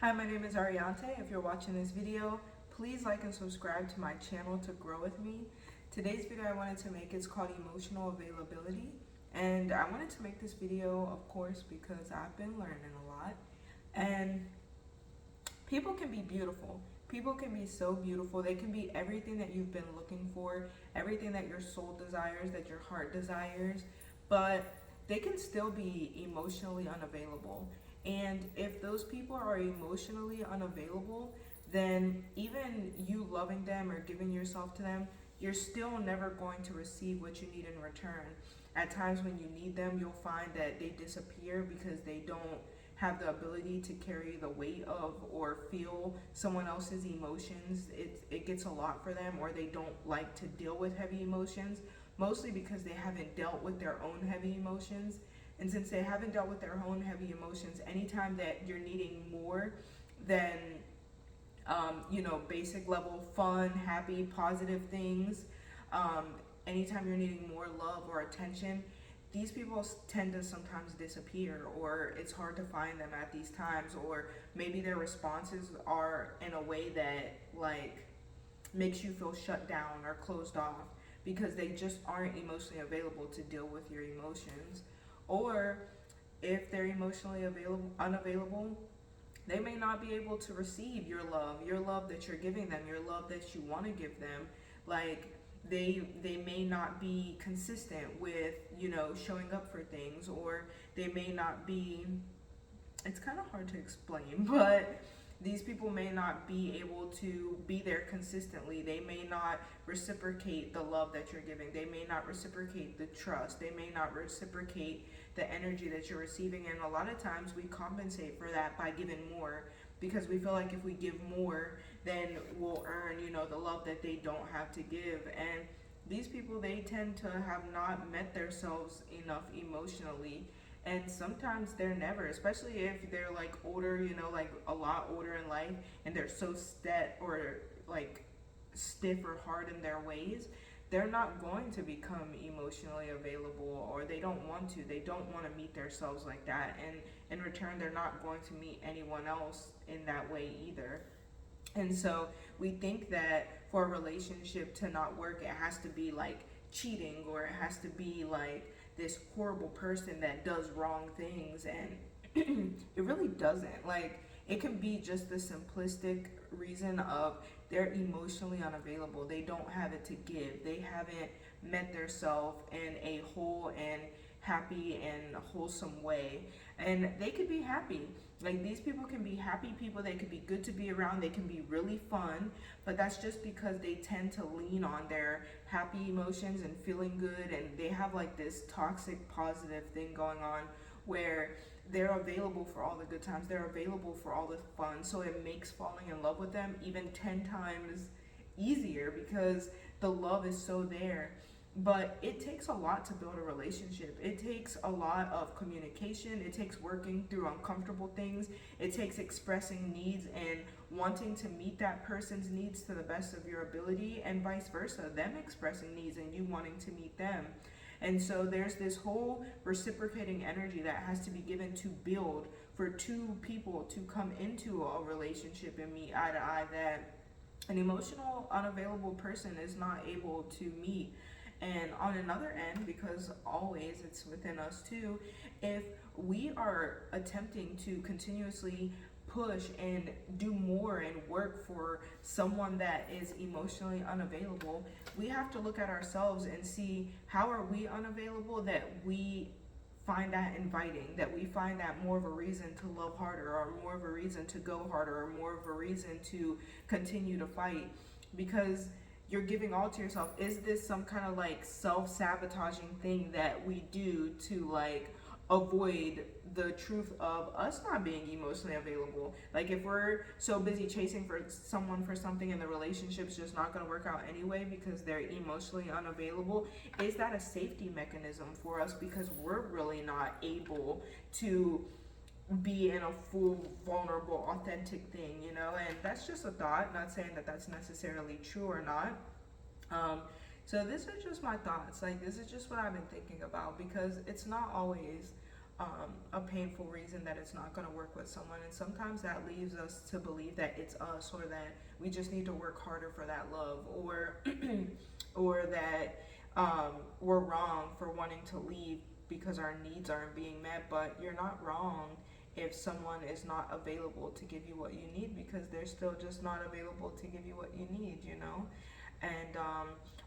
Hi, my name is Ariante. If you're watching this video, please like and subscribe to my channel to grow with me. Today's video I wanted to make is called Emotional Availability. And I wanted to make this video, of course, because I've been learning a lot. And people can be beautiful. People can be so beautiful. They can be everything that you've been looking for, everything that your soul desires, that your heart desires. But they can still be emotionally unavailable. And if those people are emotionally unavailable, then even you loving them or giving yourself to them, you're still never going to receive what you need in return. At times when you need them, you'll find that they disappear because they don't have the ability to carry the weight of or feel someone else's emotions. It gets a lot for them, or they don't like to deal with heavy emotions, mostly because they haven't dealt with their own heavy emotions. And since they haven't dealt with their own heavy emotions, anytime that you're needing more than, basic level fun, happy, positive things, anytime you're needing more love or attention, these people tend to sometimes disappear, or it's hard to find them at these times, or maybe their responses are in a way that makes you feel shut down or closed off because they just aren't emotionally available to deal with your emotions. Or if they're emotionally unavailable, they may not be able to receive your love that you're giving them, your love that you want to give them. Like they may not be consistent with, showing up for things, or they may not be, it's kind of hard to explain, but these people may not be able to be there consistently. They may not reciprocate the love that you're giving. They may not reciprocate the trust. They may not reciprocate the energy that you're receiving. And a lot of times we compensate for that by giving more, because we feel like if we give more, then we'll earn, the love that they don't have to give. And these people, they tend to have not met themselves enough emotionally, and sometimes they're never, especially if they're older, like a lot older in life, and they're so set or stiff or hard in their ways. They're not going to become emotionally available, or they don't want to. They don't want to meet themselves like that, and in return they're not going to meet anyone else in that way either. And so we think that for a relationship to not work, it has to be cheating, or it has to be this horrible person that does wrong things. And it really doesn't. It can be just the simplistic reason of they're emotionally unavailable. They don't have it to give. They haven't met their self in a whole and happy and wholesome way. And they could be happy. These people can be happy people. They could be good to be around. They can be really fun. But that's just because they tend to lean on their happy emotions and feeling good. And they have this toxic positive thing going on where they're available for all the good times. They're available for all the fun. So it makes falling in love with them even 10 times easier because the love is so there. But it takes a lot to build a relationship. It takes a lot of communication. It takes working through uncomfortable things. It takes expressing needs and wanting to meet that person's needs to the best of your ability, and vice versa, them expressing needs and you wanting to meet them. And so there's this whole reciprocating energy that has to be given to build for two people to come into a relationship and meet eye to eye, that an emotional unavailable person is not able to meet. And on another end, because always it's within us too, if we are attempting to continuously push and do more and work for someone that is emotionally unavailable, we have to look at ourselves and see how are we unavailable, that we find that inviting, that we find that more of a reason to love harder, or more of a reason to go harder, or more of a reason to continue to fight, because you're giving all to yourself. Is this some kind of self-sabotaging thing that we do to avoid the truth of us not being emotionally available? If we're so busy chasing for someone for something and the relationship's just not going to work out anyway because they're emotionally unavailable, is that a safety mechanism for us because we're really not able to be in a full, vulnerable, authentic thing, And that's just a thought, not saying that that's necessarily true or not. So this is just my thoughts. This is just what I've been thinking about, because it's not always a painful reason that it's not going to work with someone. And sometimes that leaves us to believe that it's us, or that we just need to work harder for that love, or or that we're wrong for wanting to leave because our needs aren't being met. But you're not wrong if someone is not available to give you what you need, because they're still just not available to give you what you need, you know? And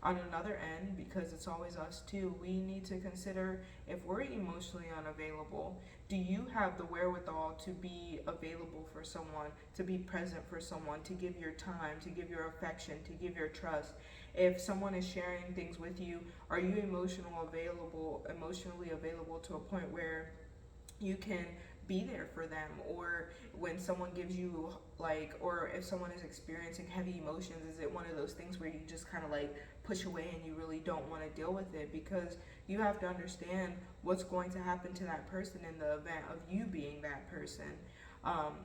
on another end, because it's always us too, we need to consider, if we're emotionally unavailable, do you have the wherewithal to be available for someone, to be present for someone, to give your time, to give your affection, to give your trust? If someone is sharing things with you, are you emotionally available to a point where you can be there for them? Or when someone gives you, like, or if someone is experiencing heavy emotions, is it one of those things where you just kind of like push away and you really don't want to deal with it? Because you have to understand what's going to happen to that person in the event of you being that person.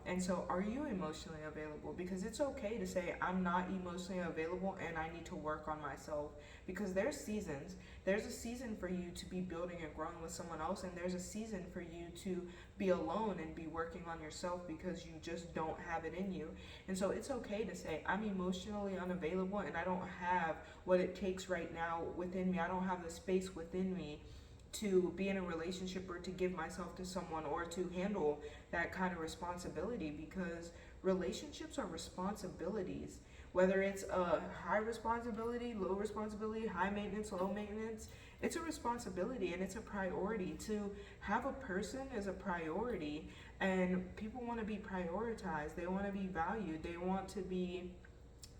And so, are you emotionally available? Because it's okay to say, I'm not emotionally available and I need to work on myself. Because there's seasons. There's a season for you to be building and growing with someone else, and there's a season for you to be alone and be working on yourself because you just don't have it in you. And so, it's okay to say, I'm emotionally unavailable and I don't have what it takes right now within me. I don't have the space within me to be in a relationship or to give myself to someone or to handle that kind of responsibility, because relationships are responsibilities. Whether it's a high responsibility, low responsibility, high maintenance, low maintenance, it's a responsibility and it's a priority. To have a person is a priority, and people want to be prioritized. They want to be valued. They want to be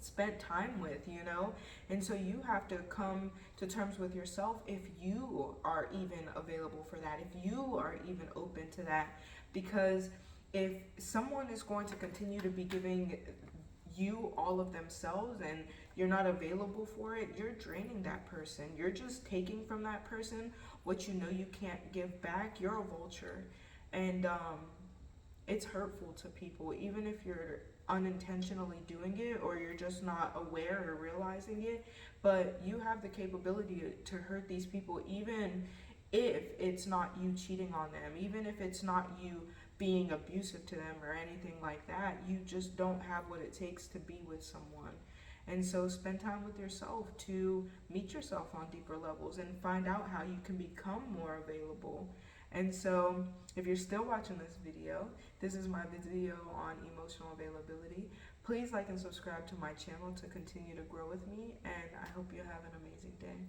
spent time with, you know? And so you have to come to terms with yourself if you are even available for that, if you are even open to that. Because if someone is going to continue to be giving you all of themselves and you're not available for it, you're draining that person. You're just taking from that person what you know you can't give back. You're a vulture. And it's hurtful to people, even if you're unintentionally doing it or you're just not aware or realizing it. But you have the capability to hurt these people, even if it's not you cheating on them, even if it's not you being abusive to them or anything like that. You just don't have what it takes to be with someone. And so spend time with yourself to meet yourself on deeper levels and find out how you can become more available. And so if you're still watching this video, this is my video on emotional availability. Please like and subscribe to my channel to continue to grow with me, and I hope you have an amazing day.